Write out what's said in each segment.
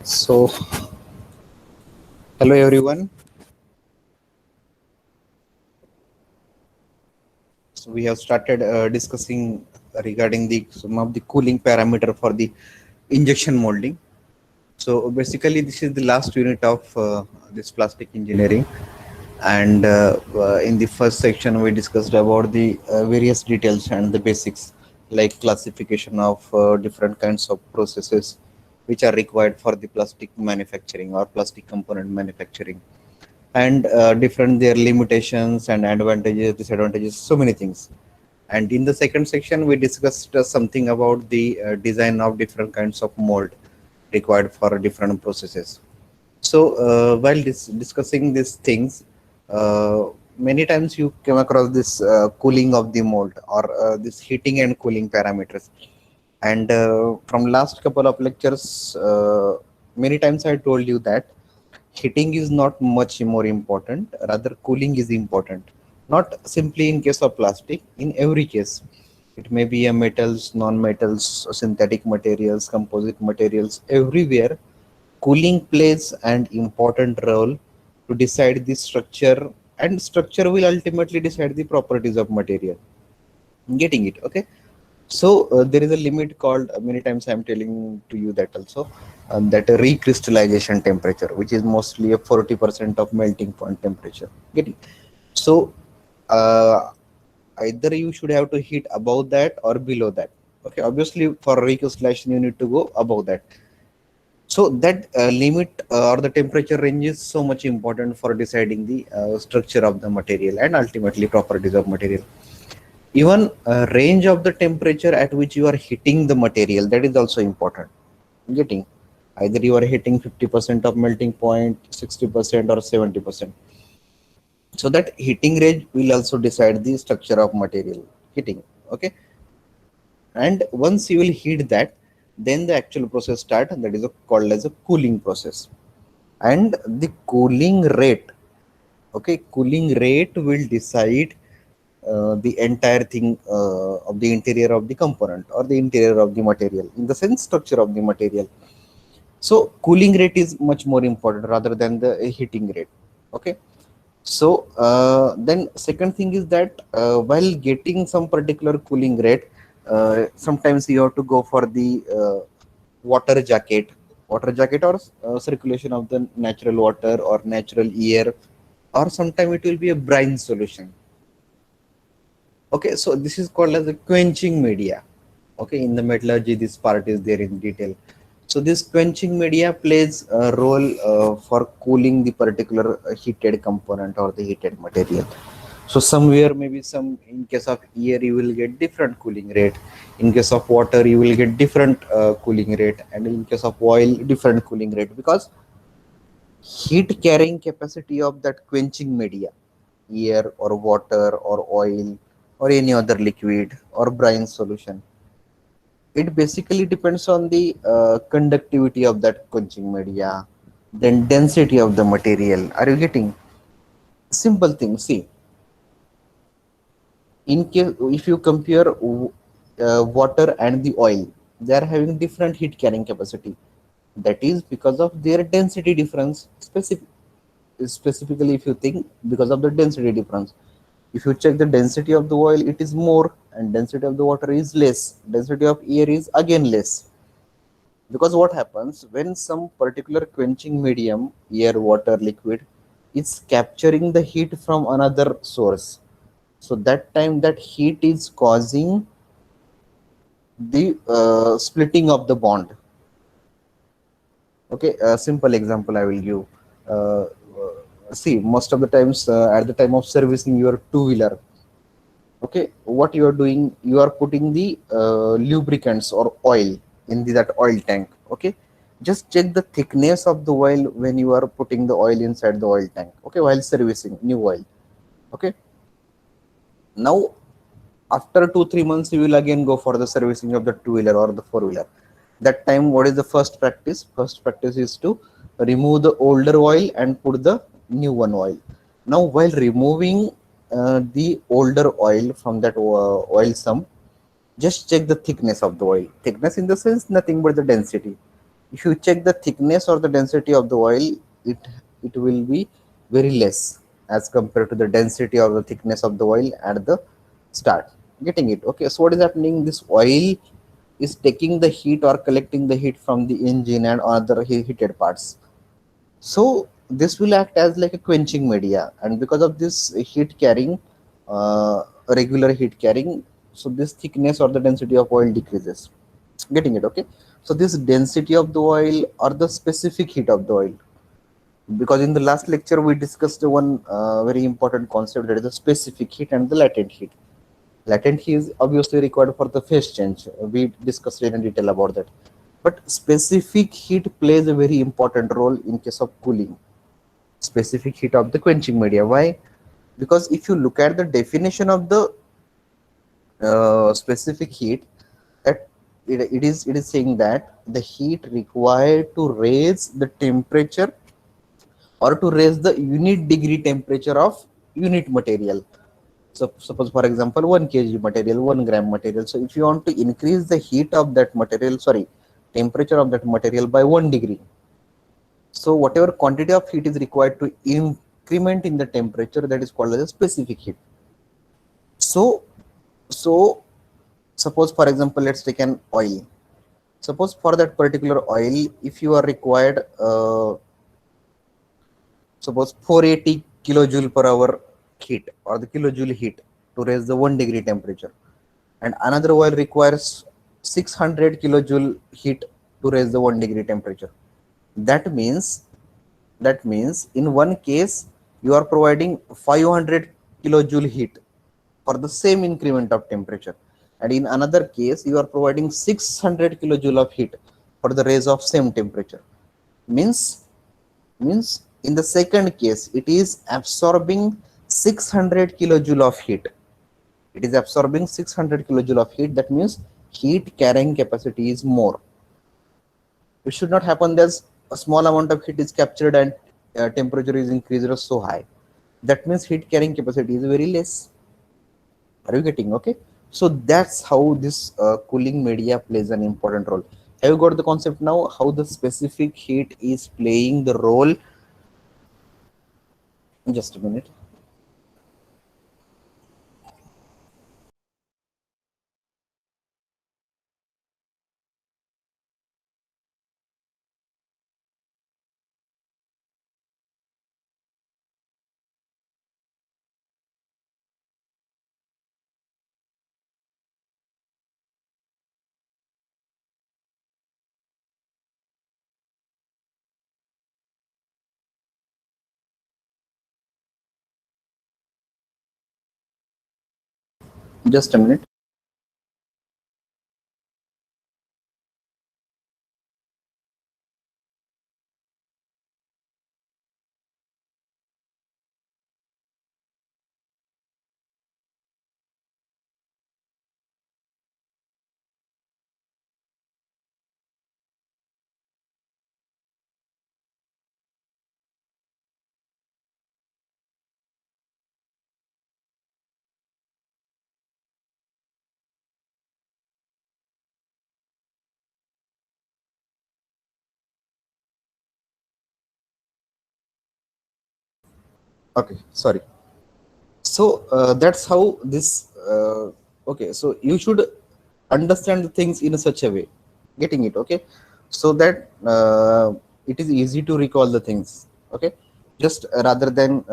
So, hello everyone. So we have started discussing regarding the some of the cooling parameter for the injection molding. So basically, this is the last unit of this plastic engineering, and in the first section we discussed about the various details and the basics, like classification of different kinds of processes which are required for the plastic manufacturing or plastic component manufacturing, and different their limitations and advantages, disadvantages, so many things. And in the second section we discussed something about the design of different kinds of mold required for different processes. So while discussing these things, many times you came across this cooling of the mold, or this heating and cooling parameters. And from last couple of lectures, many times I told you that heating is not much more important, rather cooling is important. Not simply in case of plastic, in every case. It may be a metals, non-metals, synthetic materials, composite materials, everywhere cooling plays an important role to decide the structure, and structure will ultimately decide the properties of material. Getting it? Okay. So there is a limit called, many times I'm telling to you that also, that a recrystallization temperature, which is mostly a 40% of melting point temperature. Getting? So either you should have to heat above that or below that. Okay, obviously for recrystallization you need to go above that. So that limit or the temperature range is so much important for deciding the structure of the material and ultimately properties of material. Even range of the temperature at which you are heating the material, that is also important. Getting? Either you are hitting 50% of melting point, 60% or 70%. So that heating range will also decide the structure of material. Heating. Okay. And once you will heat that, then the actual process start, and that is called as a cooling process. And the cooling rate, okay, cooling rate will decide the entire thing of the interior of the component or the interior of the material, in the sense structure of the material. So cooling rate is much more important rather than the heating rate. Okay. So then second thing is that while getting some particular cooling rate, sometimes you have to go for the water jacket, or circulation of the natural water or natural air, or sometimes it will be a brine solution. Okay, so this is called as a quenching media. Okay, in the metallurgy, this part is there in detail. So this quenching media plays a role for cooling the particular heated component or the heated material. So somewhere, maybe some, in case of air you will get different cooling rate, in case of water you will get different cooling rate, and in case of oil different cooling rate, because heat carrying capacity of that quenching media, air or water or oil or any other liquid or brine solution, it basically depends on the conductivity of that quenching media, then density of the material. Are you getting? Simple thing. See, in case if you compare water and the oil, they are having different heat carrying capacity. That is because of their density difference. Specifically, if you think, because of the density difference. If you check the density of the oil, it is more, and density of the water is less. Density of air is again less. Because what happens when some particular quenching medium, air, water, liquid, is capturing the heat from another source. So that time that heat is causing the splitting of the bond. Okay, a simple example I will give. Uh, See, most of the times at the time of servicing your two-wheeler, okay, what you are doing, you are putting the lubricants or oil in that oil tank. Okay, just check the thickness of the oil when you are putting the oil inside the oil tank, okay, while servicing new oil. Okay, now After 2-3 months, you will again go for the servicing of the two-wheeler or the four-wheeler. That time, what is the first practice? First practice is to remove the older oil and put the new one oil. Now, while removing the older oil from that oil sump, just check the thickness of the oil. Thickness in the sense nothing but the density. If you check the thickness or the density of the oil, it it will be very less as compared to the density or the thickness of the oil at the start. Getting it? Okay. So what is happening? This oil is taking the heat or collecting the heat from the engine and other heated parts. So this will act as like a quenching media, and because of this heat carrying, regular heat carrying, so this thickness or the density of oil decreases. Getting it? Okay. So this density of the oil or the specific heat of the oil, because in the last lecture we discussed one very important concept, that is the specific heat and the latent heat. Latent heat is obviously required for the phase change. We discussed in detail about that. But specific heat plays a very important role in case of cooling. Specific heat of the quenching media. Why? Because if you look at the definition of the specific heat, that it is saying that the heat required to raise the temperature or to raise the unit degree temperature of unit material. So suppose for example 1 kg material, 1 gram material. So if you want to increase the heat of that material, sorry, temperature of that material by 1 degree, so whatever quantity of heat is required to increment in the temperature, that is called as a specific heat. So suppose for example, let's take an oil. Suppose for that particular oil, if you are required suppose 480 kilojoule per hour heat or the kilojoule heat to raise the 1 degree temperature, and another oil requires 600 kilojoule heat to raise the 1 degree temperature. That means that means in one case you are providing 500 kilojoule heat for the same increment of temperature, and in another case you are providing 600 kilojoule of heat for the raise of same temperature. Means means in the second case it is absorbing 600 kilojoule of heat. It is absorbing 600 kilojoule of heat. That means heat carrying capacity is more. It should not happen that a small amount of heat is captured and temperature is increased so high. That means heat carrying capacity is very less. Are you getting? Okay. So that's how this cooling media plays an important role. Have you got the concept now, how the specific heat is playing the role? Just a minute. Just a minute. Okay, sorry. So that's how this okay, so you should understand the things in such a way. Getting it? Okay. So that it is easy to recall the things. Okay. Just rather than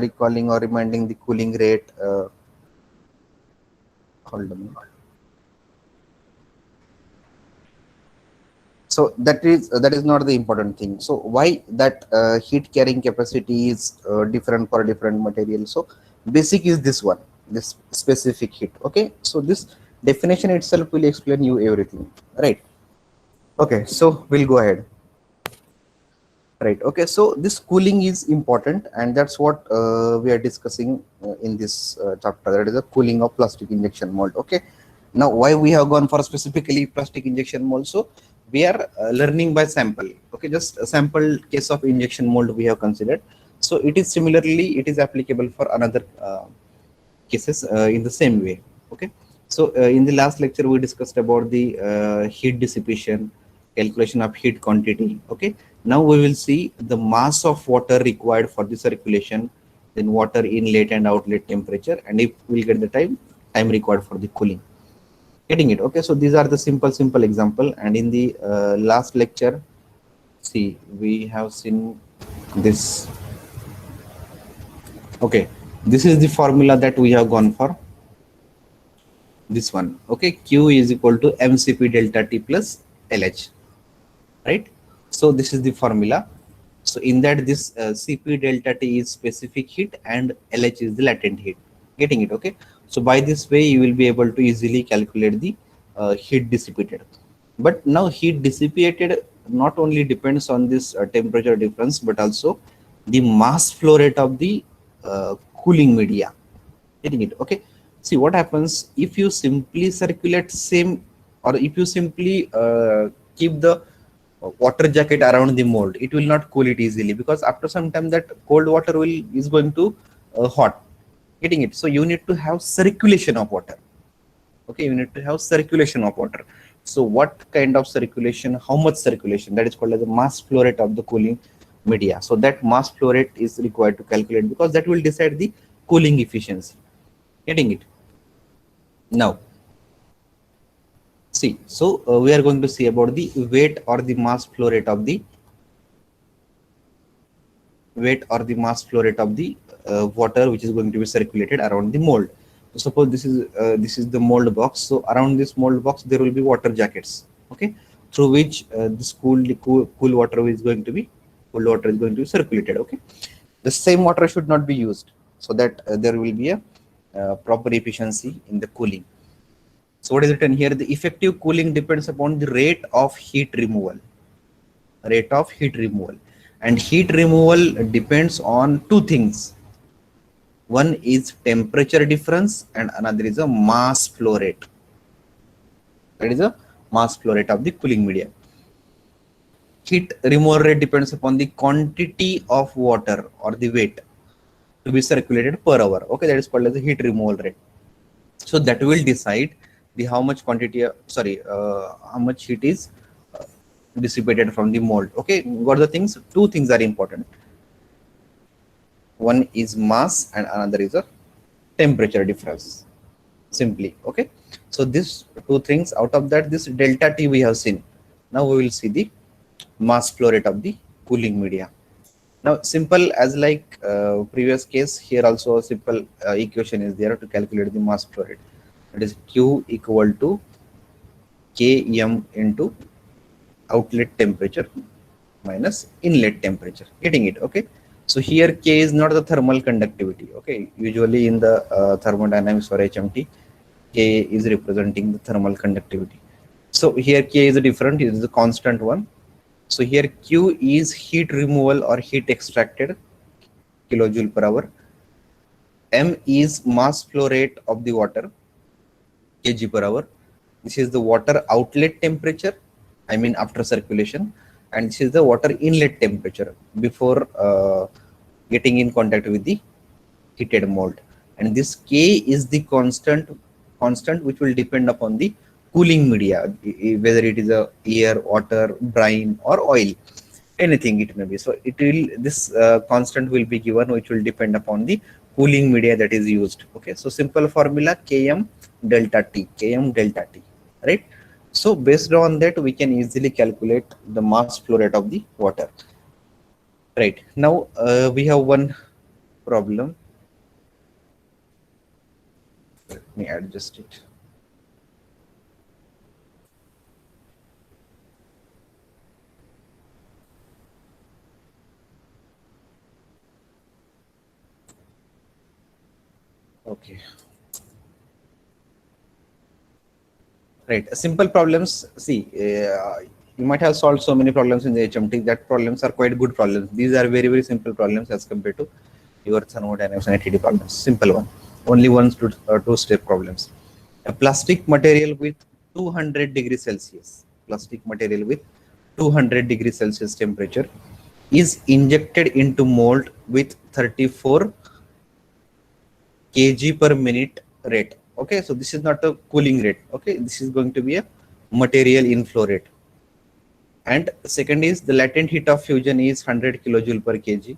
recalling or reminding the cooling rate, hold on. So that is not the important thing. So why that heat carrying capacity is different for different materials? So basic is this one, this specific heat. Okay. So this definition itself will explain you everything, right? Okay. So we'll go ahead. Right. Okay. So this cooling is important, and that's what we are discussing in this chapter. That is the cooling of plastic injection mold. Okay. Now, why we have gone for specifically plastic injection mold? So we are learning by sample. Okay, just a sample case of injection mold we have considered. So it is similarly, it is applicable for another cases in the same way. Okay. So in the last lecture we discussed about the heat dissipation, calculation of heat quantity. Okay. Now we will see the mass of water required for the circulation, then water inlet and outlet temperature, and if we'll get the time required for the cooling. Getting it? Okay. So these are the simple example, and in the last lecture, see, we have seen this. Okay, this is the formula that we have gone for. This one. Okay, Q is equal to mCp delta T plus LH, right? So this is the formula. So in that, this Cp delta T is specific heat and LH is the latent heat. Getting it? Okay. So by this way, you will be able to easily calculate the heat dissipated. But now heat dissipated not only depends on this temperature difference, but also the mass flow rate of the cooling media. Getting it? Okay. See what happens if you simply circulate same, or if you simply keep the water jacket around the mold, it will not cool it easily, because after some time that cold water will is going to hot. Getting it? So you need to have circulation of water. Okay, you need to have circulation of water. So what kind of circulation, how much circulation, that is called as the mass flow rate of the cooling media. So that mass flow rate is required to calculate, because that will decide the cooling efficiency. Getting it? Now see, so we are going to see about the weight or the mass flow rate of the water which is going to be circulated around the mold. So suppose this is the mold box. So around this mold box there will be water jackets, okay, through which this cool water is going to be circulated. Okay, the same water should not be used, so that there will be a proper efficiency in the cooling. So what is written here? The effective cooling depends upon the rate of heat removal. And heat removal depends on two things. One is temperature difference, and another is a mass flow rate. That is a mass flow rate of the cooling media. Heat removal rate depends upon the quantity of water or the weight to be circulated per hour. Okay, that is called as the heat removal rate. So that will decide the how much how much heat is dissipated from the mold. Okay, what are the things? Two things are important. One is mass and another is a temperature difference, simply. Okay, so these two things, out of that, this delta T we have seen. Now we will see the mass flow rate of the cooling media. Now simple as like previous case, here also a simple equation is there to calculate the mass flow rate. That is Q equal to Km into outlet temperature minus inlet temperature. Getting it? Okay. So here K is not the thermal conductivity. Okay. Usually in the thermodynamics or HMT, K is representing the thermal conductivity. So here K is different. It is a constant one. So here Q is heat removal or heat extracted, kilojoule per hour. M is mass flow rate of the water, kg per hour. This is the water outlet temperature, I mean after circulation, and this is the water inlet temperature before getting in contact with the heated mold. And this K is the constant which will depend upon the cooling media, whether it is a air, water, brine, or oil, anything it may be. So it will, this constant will be given, which will depend upon the cooling media that is used. Okay, so simple formula Km delta T, right? So based on that, we can easily calculate the mass flow rate of the water. Right, now we have one problem. Let me adjust it. Okay. Right, simple problems. See, You might have solved so many problems in the HMT. That problems are quite good problems. These are very, very simple problems as compared to your thermodynamics and ATD problems. Simple one. Only one to two-step problems. A plastic material with 200 degrees Celsius. Plastic material with 200 degrees Celsius temperature is injected into mold with 34 kg per minute rate. Okay, so this is not a cooling rate. Okay, this is going to be a material inflow rate. And second is the latent heat of fusion is 100 kilojoule per kg.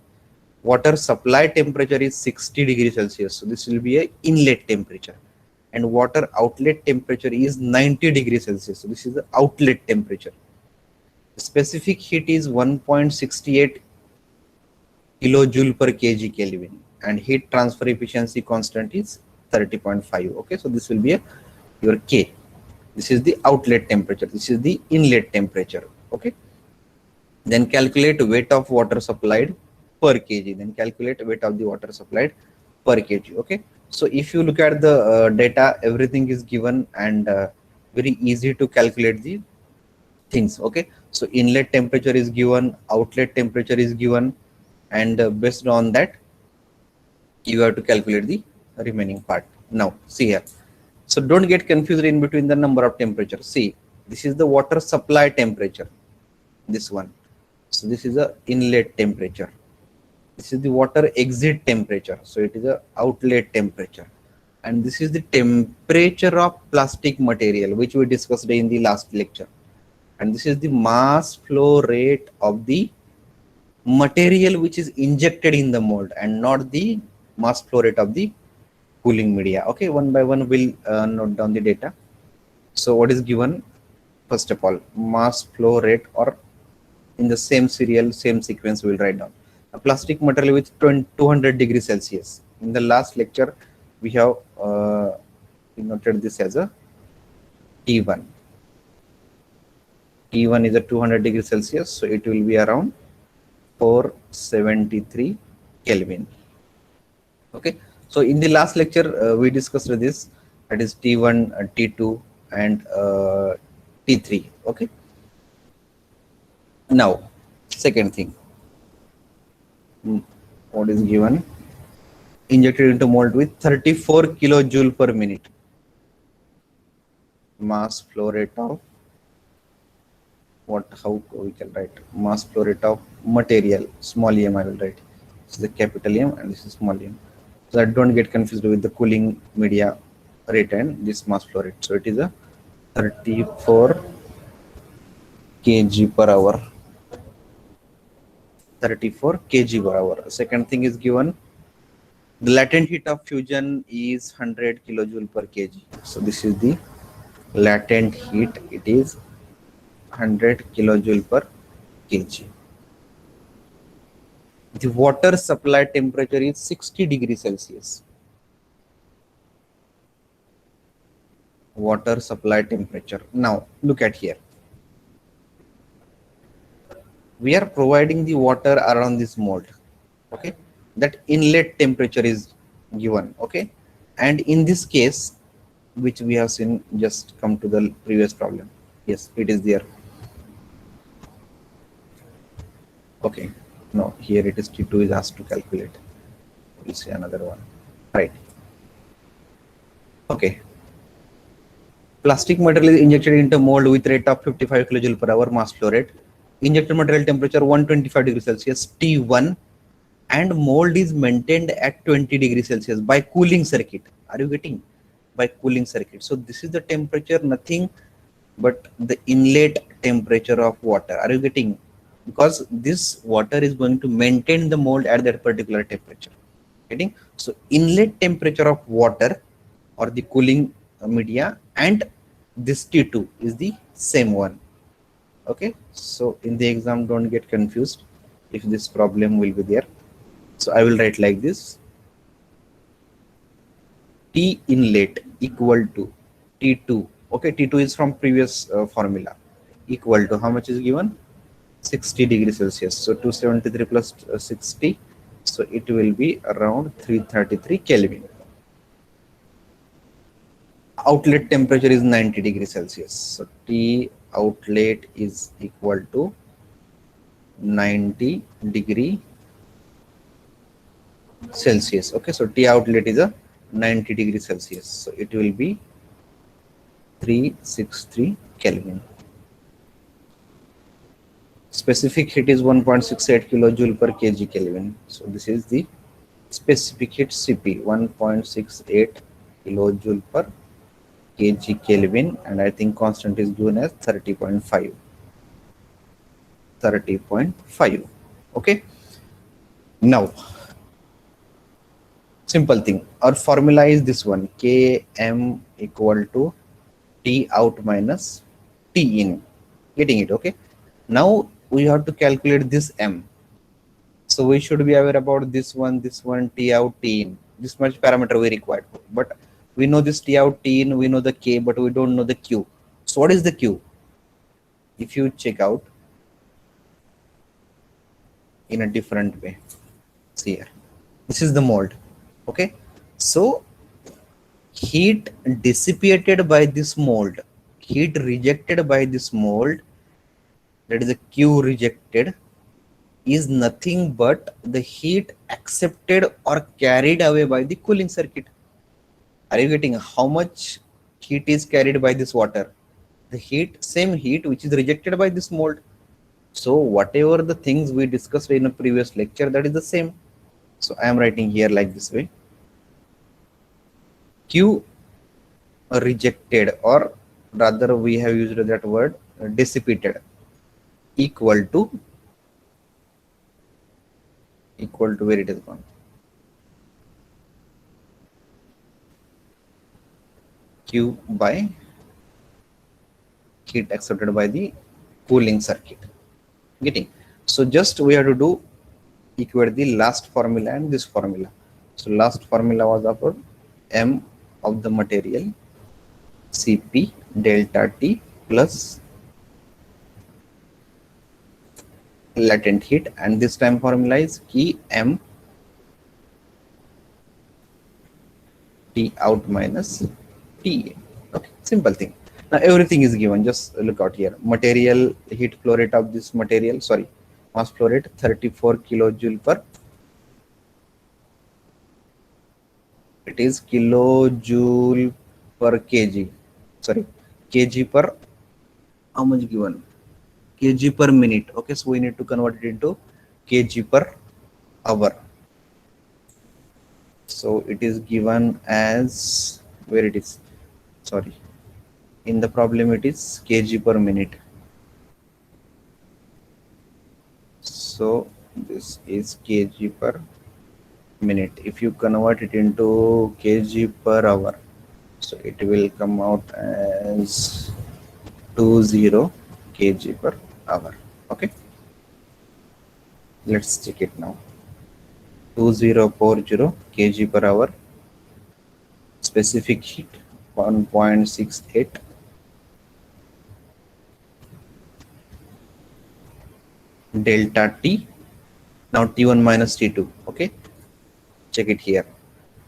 Water supply temperature is 60 degrees Celsius. So this will be a inlet temperature. And water outlet temperature is 90 degrees Celsius. So this is the outlet temperature. Specific heat is 1.68 kilojoule per kg Kelvin, and heat transfer efficiency constant is 30.5. Okay, so this will be your K. This is the outlet temperature. This is the inlet temperature. Okay. Then calculate weight of water supplied per kg. Then calculate weight of the water supplied per kg. Okay. So if you look at the data, everything is given and very easy to calculate the things. Okay. So inlet temperature is given, outlet temperature is given, and based on that, you have to calculate the remaining part. Now, see here. So don't get confused in between the number of temperatures. See, this is the water supply temperature. This one. So this is a inlet temperature. This is the water exit temperature. So it is a outlet temperature. And this is the temperature of plastic material, which we discussed in the last lecture. And this is the mass flow rate of the material which is injected in the mold, and not the mass flow rate of the cooling media. Okay, one by one we'll note down the data. So what is given? First of all, mass flow rate, or in the same serial, same sequence we'll write down. A plastic material with 200 degrees Celsius. In the last lecture, we have noted this as a T1. T1 is a 200 degrees Celsius, so it will be around 473 Kelvin. Okay, so in the last lecture we discussed this, that is T1, T2 and T3. Okay, now second thing, what is given? Injected into mold with 34 kilojoule per minute. Mass flow rate of what, how we can write mass flow rate of material, small m I will write. This is the capital M and this is small m, so that don't get confused with the cooling media rate and this mass flow rate. So it is a 34 kg per hour. 34 kg per hour. Second thing is given, the latent heat of fusion is 100 kilojoule per kg. So this is the latent heat, it is 100 kilojoule per kg. The water supply temperature is 60 degrees Celsius. Water supply temperature. Now look at here. We are providing the water around this mold. Okay, that inlet temperature is given. Okay, and in this case, which we have seen, just come to the previous problem. Yes, it is there. Okay, no, here it is T2 is asked to calculate. We'll see another one, right? Okay, plastic material is injected into mold with rate of 55 kilojoule per hour mass flow rate. Injected material temperature 125 degrees Celsius T1, and mold is maintained at 20 degrees Celsius by cooling circuit. Are you getting? By cooling circuit. So this is the temperature, nothing but the inlet temperature of water. Are you getting? Because this water is going to maintain the mold at that particular temperature. Getting? So inlet temperature of water or the cooling media and this T2 is the same one. Okay, so in the exam, don't get confused if this problem will be there. So I will write like this: T inlet equal to T2. Okay, T2 is from previous formula, equal to how much is given? 60 degrees Celsius. So 273 plus 60, so it will be around 333 Kelvin. outlet temperature is 90 degrees Celsius. So T outlet is equal to 90 degree Celsius. Okay, so T outlet is a 90 degrees Celsius. So it will be 363 Kelvin. Specific heat is 1.68 kilojoule per kg Kelvin. So this is the specific heat CP, 1.68 kilojoule per kg Kelvin, and I think constant is given as 30.5. 30.5. Okay. Now, simple thing. Our formula is this one: Km equal to T out minus T in. Getting it? Okay. Now we have to calculate this M. So we should be aware about this one, T out, T in. This much parameter we required. But we know this T out, T in, we know the K, but we don't know the Q. So what is the Q? If you check out in a different way, see here, this is the mold. Okay. So heat dissipated by this mold, heat rejected by this mold, that is the Q rejected, is nothing but the heat accepted or carried away by the cooling circuit. Are you getting how much heat is carried by this water? The heat, same heat which is rejected by this mold. So whatever the things we discussed in a previous lecture, that is the same. So I am writing here like this way: Q rejected, or rather we have used that word dissipated, equal to where it is gone, Q by heat accepted by the cooling circuit. Getting? So just we have to do equate the last formula and this formula. So last formula was of M of the material, Cp delta T plus latent heat, and this time formula is Km T out minus T in. Okay, simple thing. Now everything is given. Just look out here. Material heat flow rate of this material, sorry, mass flow rate 34 kilojoule per. It is kilojoule per kg. Sorry, kg per. How much given? Kg per minute. Okay, so we need to convert it into kg per hour. So it is given as, where it is, sorry, in the problem it is kg per minute. So this is kg per minute. If you convert it into kg per hour, so it will come out as 20 kg per hour. Okay, let's check it now. 2040 kg per hour. Specific heat 1.68. Delta T. Now T1 minus T2. Okay, check it here.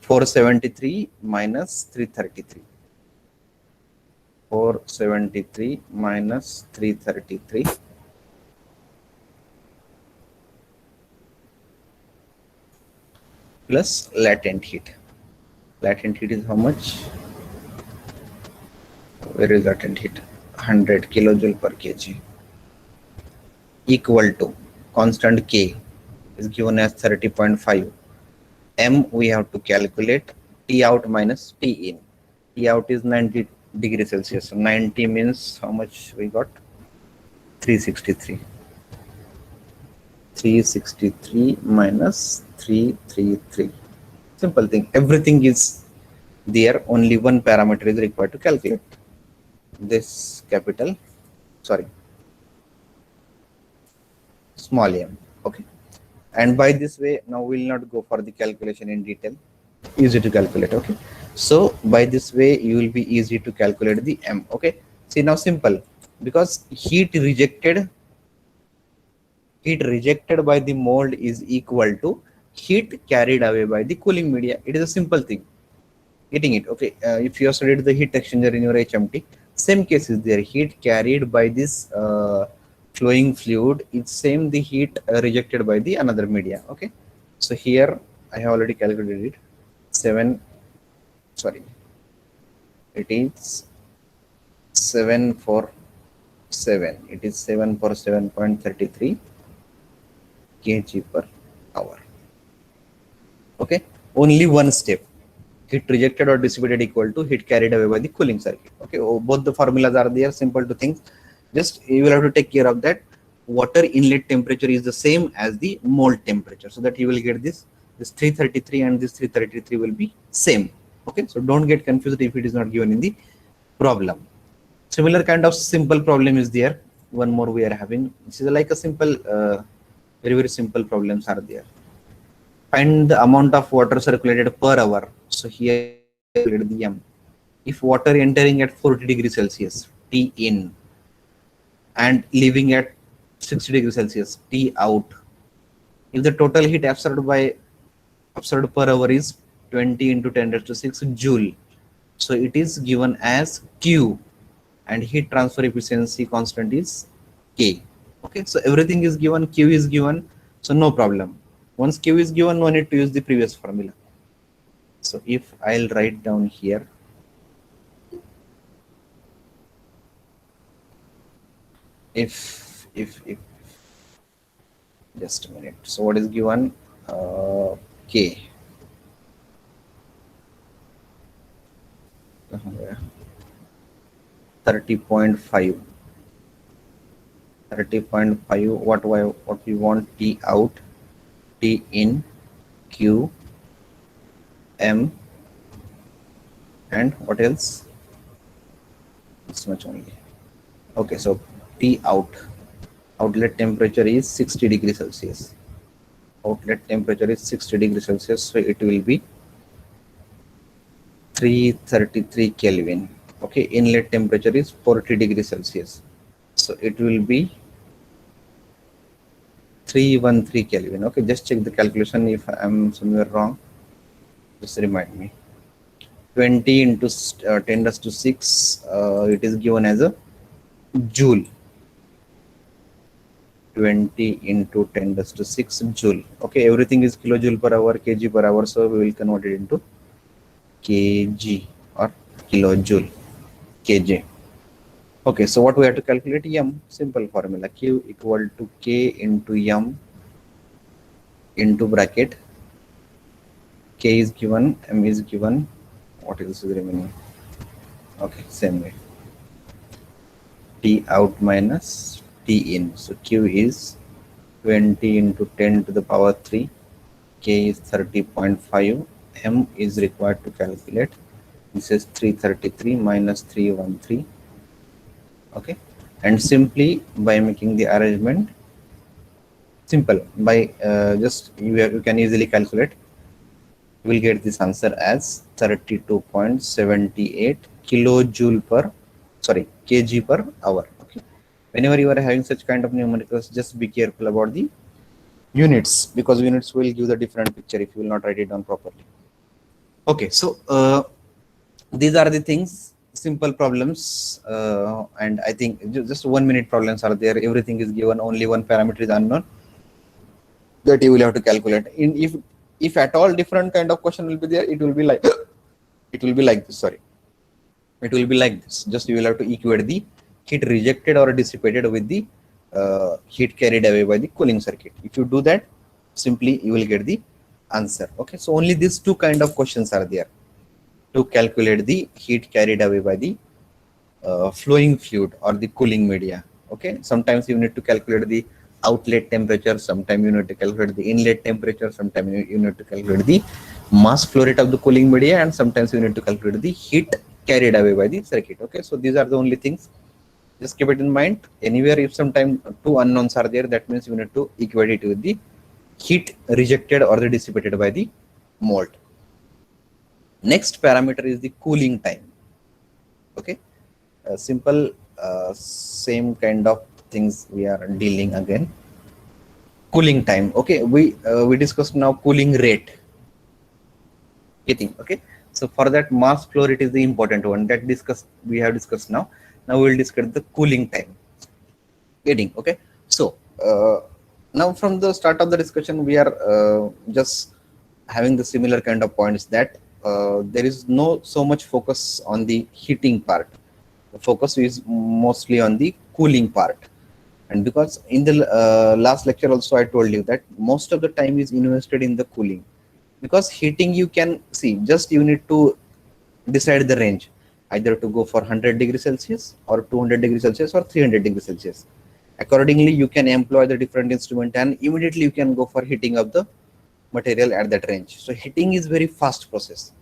473 minus 333. 473 minus 333 plus latent heat. Latent heat is how much? Where is latent heat? 100 kilojoule per kg, equal to constant K is given as 30.5. M we have to calculate, T out minus T in. T out is 90 degrees Celsius. So 90 means how much we got? 363. 363 minus 333. Simple thing. Everything is there. Only one parameter is required to calculate. This capital, sorry, small m. Okay. And by this way, now we'll not go for the calculation in detail. Easy to calculate. Okay. So by this way, you will be easy to calculate the m. Okay. See now simple, because heat rejected by the mold is equal to heat carried away by the cooling media. It is a simple thing. Getting it? Okay. If you have studied the heat exchanger in your HMT, same case is there. Heat carried by this flowing fluid is same the heat rejected by the another media. Okay. So here I have already calculated it. 7, sorry, it is 7 for 7. It is 7 for 7.33 kg per hour. Okay. Only one step. Heat rejected or dissipated equal to heat carried away by the cooling circuit. Okay, both the formulas are there, simple to think. Just you will have to take care of that water inlet temperature is the same as the mold temperature, so that you will get this 333 and this 333 will be same. Okay, so don't get confused if it is not given in the problem. Similar kind of simple problem is there. One more we are having. This is like a simple, very simple problems are there. Find the amount of water circulated per hour. So here the m. If water entering at 40 degrees Celsius, T in, and leaving at 60 degrees Celsius, T out. If the total heat absorbed per hour is 20 into 10 raised to 6 joule, so it is given as Q, and heat transfer efficiency constant is K. Okay, so everything is given, Q is given, so no problem. Once Q is given, no need to use the previous formula. So if I'll write down here, if just a minute. So what is given? K. 30.5. 30.5. What we want? T out, T in, Q, M, and what else? This much only. Okay, so T out. Outlet temperature is 60 degrees Celsius. Outlet temperature is 60 degrees Celsius, so it will be 333 Kelvin. Okay, inlet temperature is 40 degrees Celsius, so it will be 313 Kelvin. Okay, just check the calculation if I'm somewhere wrong. Just remind me. 20 into 10 raised to 6, it is given as a joule. 20 into 10 raised to 6 joule. Okay, everything is kilojoule per hour, kg per hour, so we will convert it into kg or kilojoule, kj. Okay, so what we have to calculate? M. Simple formula. Q equal to K into M into bracket. K is given, M is given. What else is remaining? Okay, same way. T out minus T in. So Q is 20 into 10 to the power 3. K is 30.5. M is required to calculate. This is 333 minus 313. Okay, and simply by making the arrangement, simple by just you can easily calculate. You will get this answer as 32.78 kilojoule per, sorry, kg per hour. Okay, whenever you are having such kind of numericals, just be careful about the units, because units will give the different picture if you will not write it down properly. Okay, so these are the things, simple problems, and I think just 1 minute problems are there. Everything is given, only one parameter is unknown that you will have to calculate. If at all different kind of question will be there, it will be like it will be like this. Sorry, it will be like this. Just you will have to equate the heat rejected or dissipated with the heat carried away by the cooling circuit. If you do that, simply you will get the answer. Okay, so only these two kind of questions are there to calculate the heat carried away by the flowing fluid or the cooling media. Okay, sometimes you need to calculate the outlet temperature, sometimes you need to calculate the inlet temperature, sometimes you need to calculate the mass flow rate of the cooling media, and sometimes you need to calculate the heat carried away by the circuit. Okay, so these are the only things. Just keep it in mind. Anywhere if sometimes two unknowns are there, that means you need to equate it with the heat rejected or the dissipated by the mold. Next parameter is the cooling time. Okay, simple, same kind of things we are dealing again. Cooling time. Okay, we discussed now cooling rate. Getting okay. So for that, mass flow rate is the important one that we have discussed now. Now we will discuss the cooling time. Getting okay. So now from the start of the discussion, we are just having the similar kind of points that there is no so much focus on the heating part. The focus is mostly on the cooling part. And because in the last lecture also I told you that most of the time is invested in the cooling, because heating you can see, just you need to decide the range, either to go for 100 degrees Celsius or 200 degrees Celsius or 300 degrees Celsius. Accordingly you can employ the different instrument and immediately you can go for heating of the material at that range. So heating is very fast process.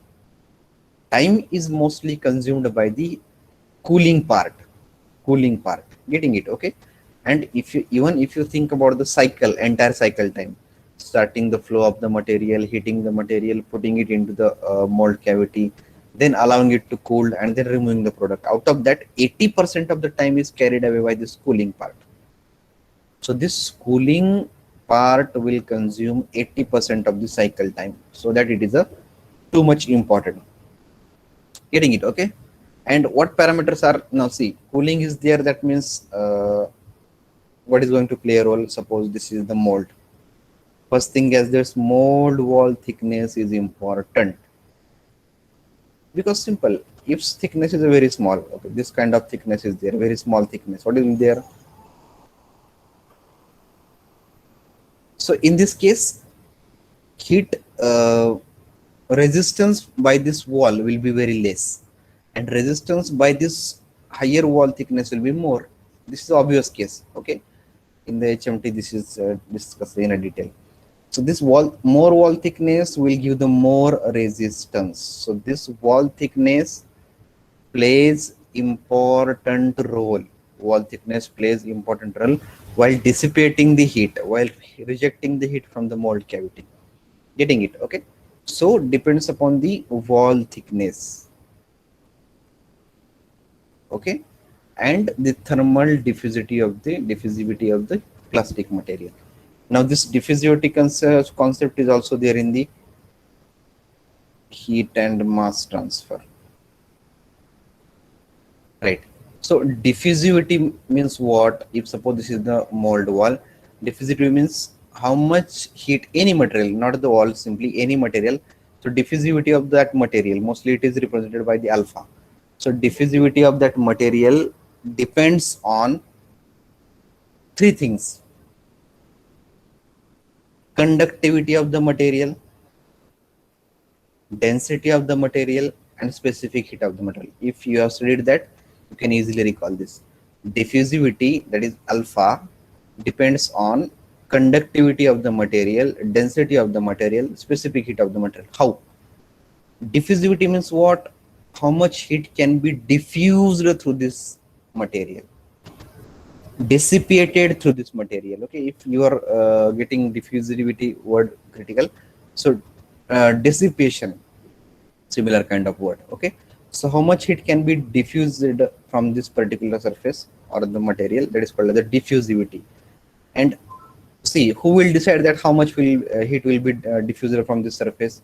Time is mostly consumed by the cooling part. Getting it okay. And if you, even if you think about the cycle, entire cycle time, starting the flow of the material, heating the material, putting it into the mold cavity, then allowing it to cool, and then removing the product, out of that 80% of the time is carried away by this cooling part. So this cooling part will consume 80% of the cycle time, so that it is a too much important. Getting it okay. And what parameters are, now see, cooling is there, that means what is going to play a role? Suppose this is the mold. First thing is this mold wall thickness is important, because simple, if thickness is a very small, okay, this kind of thickness is there, very small thickness, what is there? So in this case, heat resistance by this wall will be very less, and resistance by this higher wall thickness will be more. This is the obvious case. Okay, in the HMT this is discussed in a detail. So this more wall thickness will give the more resistance. So this wall thickness plays important role. Wall thickness plays important role while dissipating the heat, while rejecting the heat from the mold cavity. Getting it okay. So depends upon the wall thickness. Okay, and the thermal diffusivity of the plastic material. Now this diffusivity concept is also there in the heat and mass transfer, right? So diffusivity means what? If suppose this is the mold wall, diffusivity means how much heat any material, not the wall, simply any material. So diffusivity of that material, mostly it is represented by the alpha. So diffusivity of that material depends on three things: conductivity of the material, density of the material, and specific heat of the material. If you have studied that, you can easily recall this. Diffusivity, that is alpha, depends on conductivity of the material, density of the material, specific heat of the material. How? Diffusivity means what? How much heat can be diffused through this material, dissipated through this material. Okay, if you are getting diffusivity word critical, so dissipation, similar kind of word. Okay, so how much heat can be diffused from this particular surface or the material, that is called as the diffusivity. And see, who will decide that how much will heat will be diffused from this surface?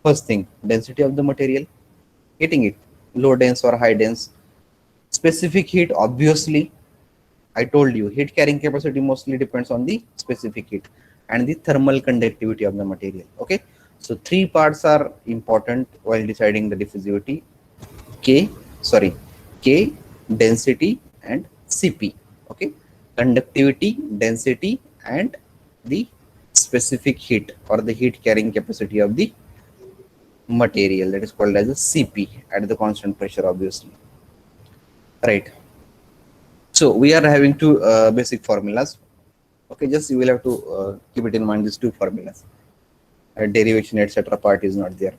First thing, density of the material. Getting it, low dense or high dense. Specific heat, obviously I told you, heat carrying capacity mostly depends on the specific heat, and the thermal conductivity of the material. Okay, so three parts are important while deciding the diffusivity: K, density, and Cp. Okay, conductivity, density, and the specific heat or the heat carrying capacity of the material, that is called as a Cp at the constant pressure, obviously. Right. So we are having two basic formulas. Okay, just you will have to keep it in mind, these two formulas. Derivation etc. part is not there.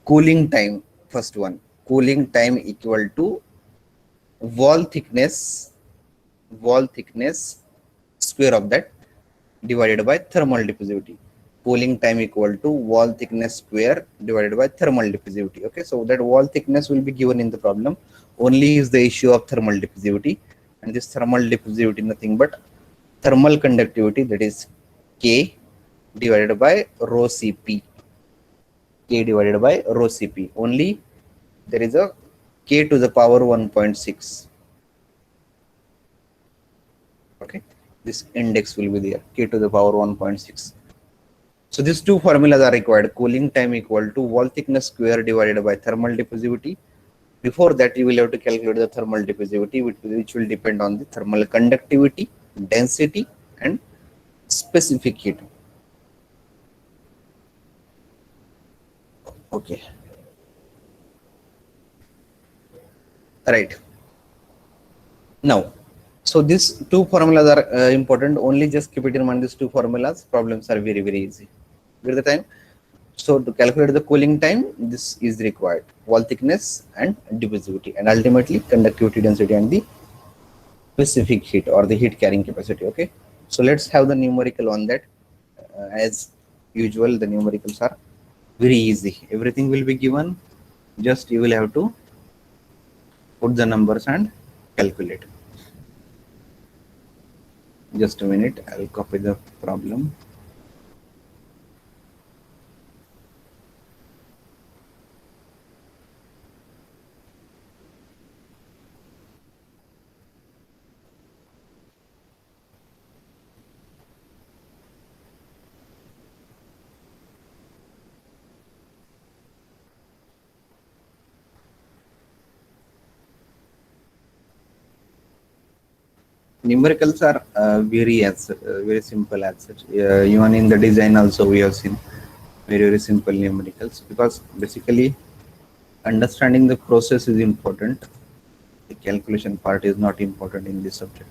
Cooling time, first one, cooling time equal to wall thickness square of that divided by thermal diffusivity. Cooling time equal to wall thickness square divided by thermal diffusivity. Okay, so that wall thickness will be given in the problem. Only is the issue of thermal diffusivity, and this thermal diffusivity nothing but thermal conductivity, that is K divided by rho Cp. K divided by rho Cp. Only there is a K to the power 1.6. Okay, this index will be there, K to the power 1.6. So these two formulas are required. Cooling time equal to wall thickness square divided by thermal diffusivity. Before that, you will have to calculate the thermal diffusivity, which will depend on the thermal conductivity, density, and specific heat. Okay, right. Now, so these two formulas are important. Only just keep it in mind, these two formulas. Problems are very, very easy. With the time. So to calculate the cooling time, this is required. Wall thickness and diffusivity, and ultimately conductivity, density, and the specific heat or the heat carrying capacity. Okay. So let's have the numerical on that. As usual, the numericals are very easy. Everything will be given. Just you will have to put the numbers and calculate. Just a minute. I'll copy the problem. Numericals are very simple as such. Even in the design also we have seen very simple numericals, because basically understanding the process is important. The calculation part is not important in this subject.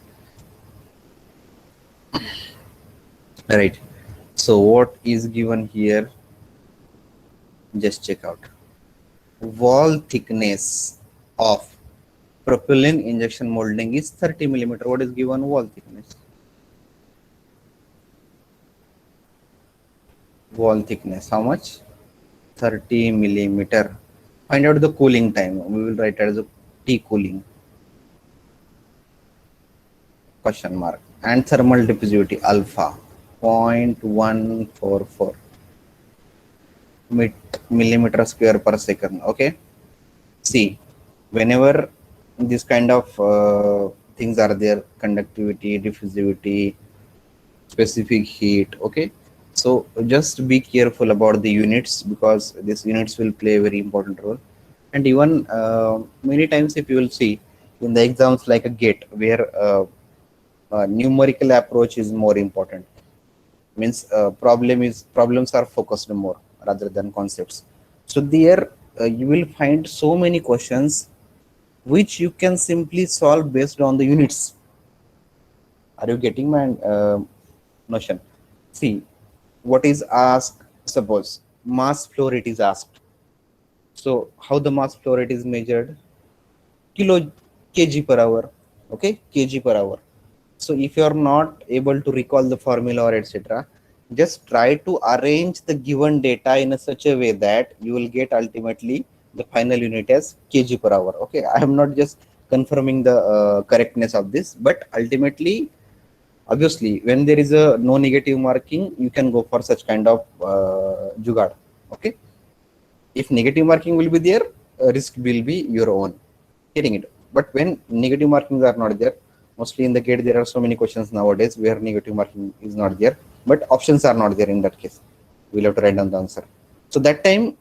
Right. So what is given here? Just check out. Wall thickness of propylene injection molding is 30 millimeter. What is given? Wall thickness. Wall thickness. How much? 30 millimeter. Find out the cooling time. We will write it as a T cooling. Question mark. And thermal diffusivity alpha 0.144 millimeter square per second. Okay. See, whenever this kind of things are there, conductivity, diffusivity, specific heat. Okay. So just be careful about the units, because these units will play a very important role. And even many times, if you will see in the exams like a GATE, where numerical approach is more important, means problems are focused more rather than concepts. So there you will find so many questions which you can simply solve based on the units. Are you getting my notion? See, what is asked? Suppose mass flow rate is asked. So how the mass flow rate is measured? Kg per hour. Okay, kg per hour. So if you are not able to recall the formula or etc., just try to arrange the given data in such a way that you will get ultimately the final unit as kg per hour. Okay, I am not just confirming the correctness of this, but ultimately, obviously, when there is a no negative marking, you can go for such kind of jugaad. Okay, if negative marking will be there, risk will be your own. Getting it? But when negative markings are not there, mostly in the GATE there are so many questions nowadays where negative marking is not there, but options are not there. In that case, we'll have to write down the answer. So that time,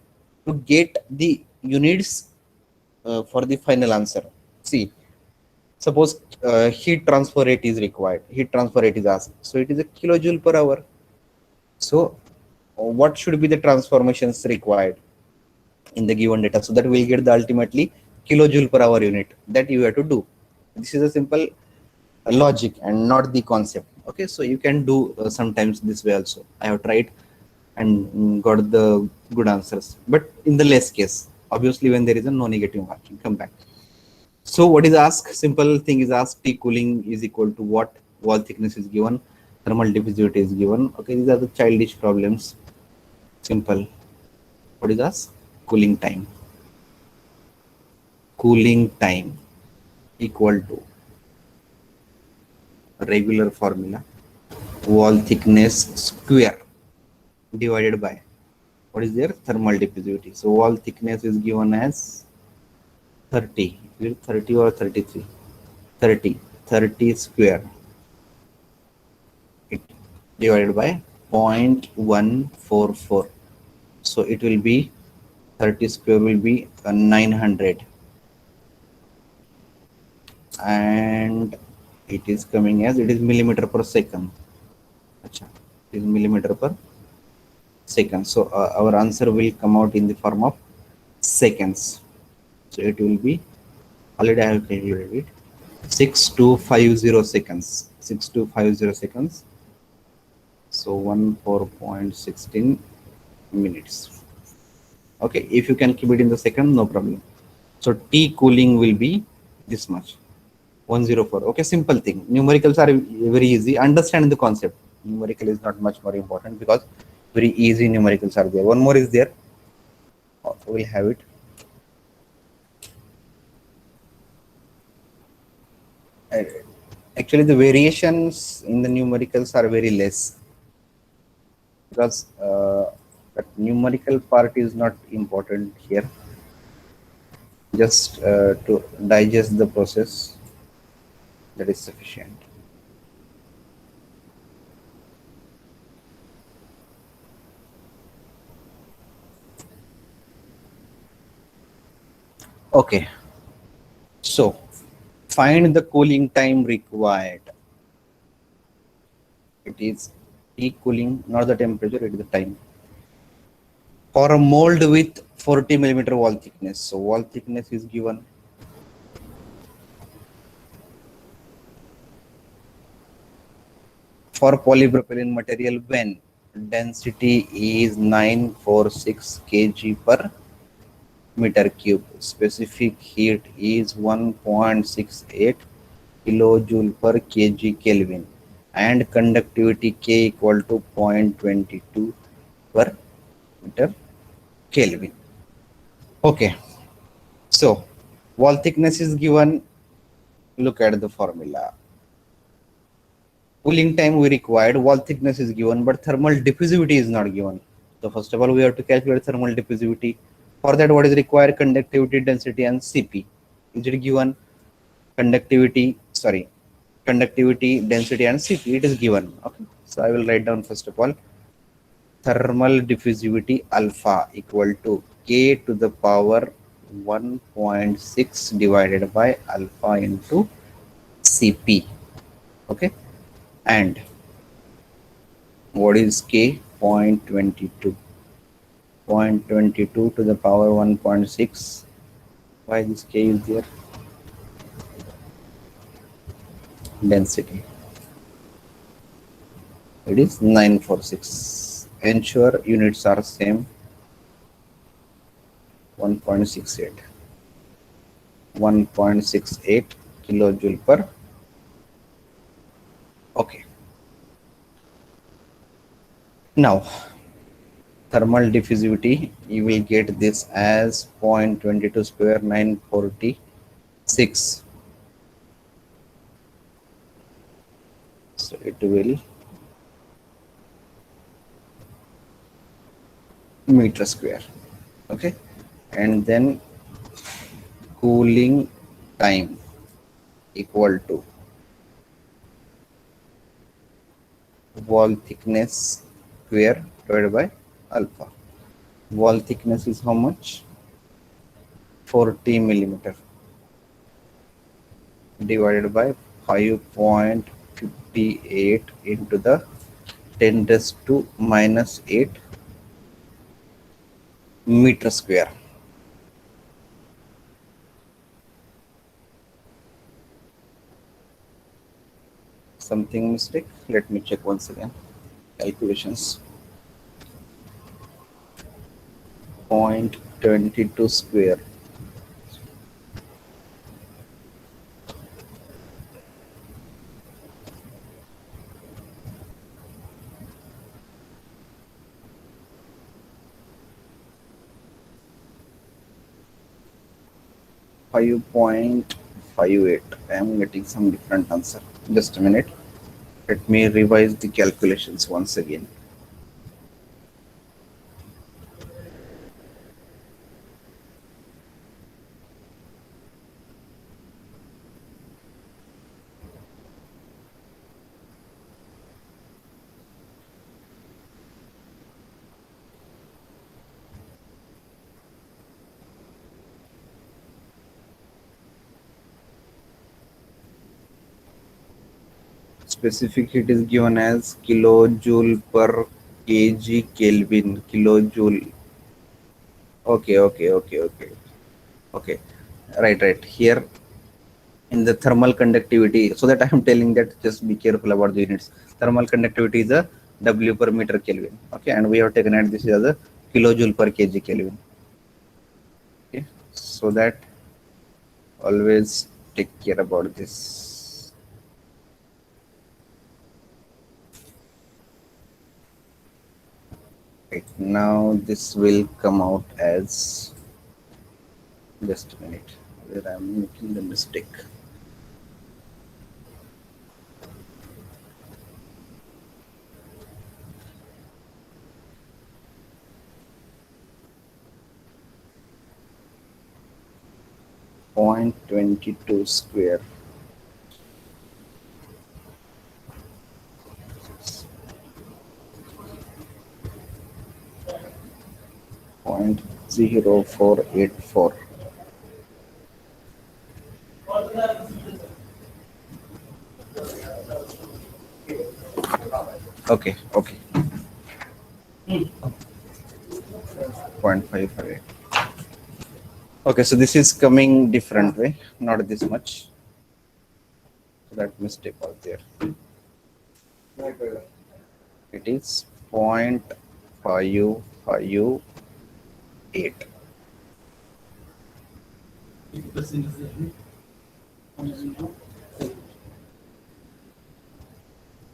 to get the units for the final answer, see, suppose heat transfer rate is required, heat transfer rate is asked, so it is a kilojoule per hour. So what should be the transformations required in the given data, so that we'll get the ultimately kilojoule per hour unit that you have to do. This is a simple logic and not the concept. Okay, so you can do sometimes this way also. I have tried and got the good answers, but in the less case, obviously when there is a no negative marking, come back. So what is asked? Simple thing is asked. T cooling is equal to what? Wall thickness is given, thermal diffusivity is given. Okay, these are the childish problems. Simple. What is asked? Cooling time. Cooling time equal to regular formula, wall thickness square divided by What is their thermal diffusivity? So wall thickness is given as 30. Is it 30 or 33? 30. 30 square. It divided by 0.144. So it will be 30 square will be 900, and it is coming as it is millimeter per second. Achha, it is millimeter per second. So our answer will come out in the form of seconds. So it will be, already I have calculated it, 6250 seconds. 6250 seconds. So 14.16 minutes. Okay, if you can keep it in the second, no problem. So T cooling will be this much, 104. Okay, simple thing. Numericals are very easy. Understand the concept. Numerical is not much more important because very easy numericals are there. One more is there. We'll have it. Actually, the variations in the numericals are very less because that numerical part is not important here. Just to digest the process, that is sufficient. Okay, so find the cooling time required. It is T cooling, not the temperature, it is the time. For a mold with 40 millimeter wall thickness. So wall thickness is given. For polypropylene material, when density is 946 kg per meter cube, specific heat is 1.68 kilojoule per kg Kelvin, and conductivity K equal to 0.22 per meter Kelvin. Okay, so wall thickness is given. Look at the formula. Cooling time we required, wall thickness is given, but thermal diffusivity is not given. So first of all, we have to calculate thermal diffusivity. For that, what is required? Conductivity, density, and Cp. Is it given? Conductivity, density, and Cp. It is given. Okay. So I will write down first of all thermal diffusivity alpha equal to K to the power 1.6 divided by alpha into Cp. Okay. And what is K? 0.22. 0.22 to the power 1.6. Why this K is there? Density. It is 946. Ensure units are same. 1.68. 1.68 kilojoule per. Okay. Now, thermal diffusivity, you will get this as 0.22 square 946. So it will meter square. Okay, and then cooling time equal to wall thickness square divided by alpha. Wall thickness is how much? 40 millimeter divided by 5.58 into the 10 raised to minus 8 meter square. Something mistake? Let me check once again. Calculations. 0.22 square. Five 5.58. I am getting some different answer. Just a minute. Let me revise the calculations once again. specific heat is given as kilojoule per kg Kelvin. Kilojoule. Okay. Right. Here in the thermal conductivity, so that I am telling that just be careful about the units. Thermal conductivity is a W per meter Kelvin. Okay, and we have taken it this is a kilojoule per kg Kelvin. Okay, so that always take care about this. Right now this will come out as, just a minute, where I am making the mistake. Point 22 square. Point 0484. Okay. 0.558. Okay, so this is coming different way, not this much. So that mistake was there. It is 0.558.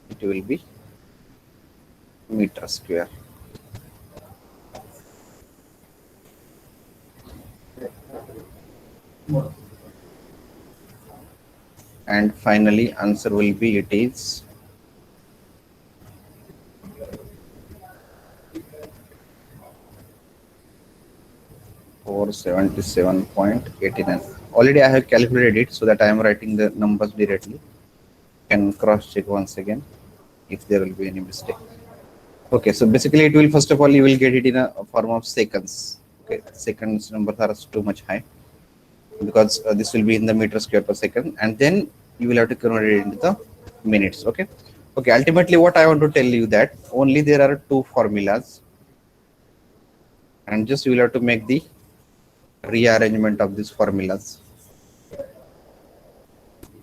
It will be meter square. And finally answer will be, it is 477.89. Already I have calculated it, so that I am writing the numbers directly. Can cross check once again if there will be any mistake. Okay, so basically it will, first of all, you will get it in a form of seconds. Okay, seconds numbers are too much high, because this will be in the meter square per second, and then you will have to convert it into the minutes. Okay, ultimately what I want to tell you that only there are two formulas, and just you will have to make the rearrangement of these formulas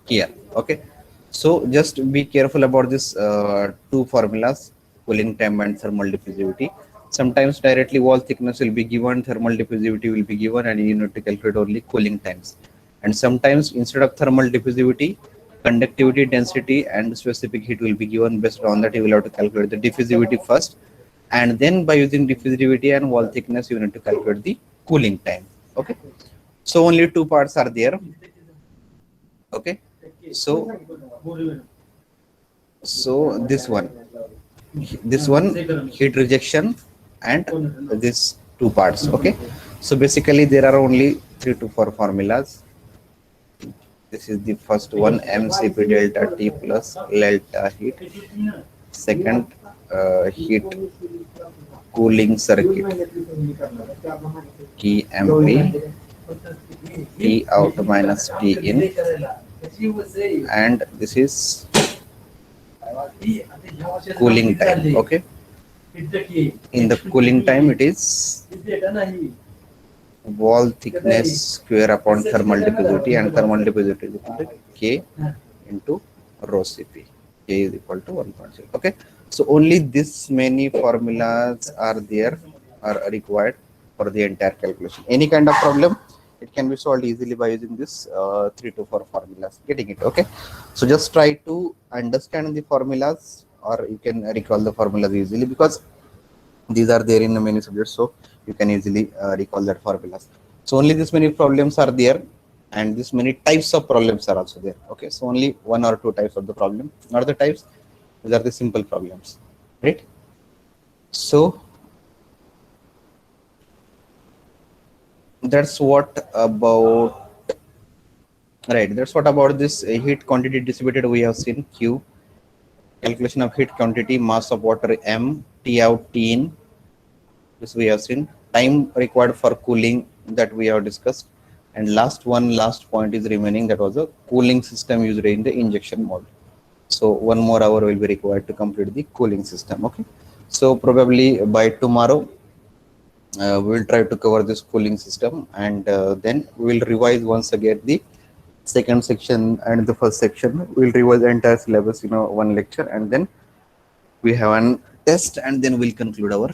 here. Okay, so just be careful about this two formulas, cooling time and thermal diffusivity. Sometimes directly wall thickness will be given, thermal diffusivity will be given, and you need to calculate only cooling times. And sometimes instead of thermal diffusivity, conductivity, density, and specific heat will be given. Based on that, you will have to calculate the diffusivity first, and then by using diffusivity and wall thickness, you need to calculate the cooling time. Okay, so only two parts are there. Okay, so this one heat rejection, and this two parts. Okay, so basically there are only 3 to 4 formulas. This is the first one, mcp delta t plus delta heat. Second, heat cooling circuit, TMP, T out minus T in, and this is cooling time. Okay, in the cooling time it is wall thickness square upon thermal diffusivity, and thermal diffusivity is equal to K into rho Cp. K is equal to 1.0. Okay, so only this many formulas are there, are required for the entire calculation. Any kind of problem, it can be solved easily by using this 3 to 4 formulas. Getting it? Okay, so just try to understand the formulas, or you can recall the formulas easily, because these are there in many subjects, so you can easily recall that formulas. So only this many problems are there, and this many types of problems are also there. Okay, so only 1 or 2 types of the problem, not the types, these are the simple problems, right? So that's what about, right, that's what about this heat quantity dissipated. We have seen Q, calculation of heat quantity, mass of water M, T out, T in, this we have seen. Time required for cooling, that we have discussed, and last point is remaining, that was a cooling system used in the injection mode. So 1 more hour will be required to complete the cooling system. Okay, so probably by tomorrow we will try to cover this cooling system, and then we will revise once again the second section and the first section. We'll revise the entire syllabus, one lecture, and then we have an test, and then we'll conclude our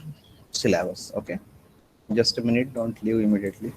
syllabus. Okay, just a minute, don't leave immediately.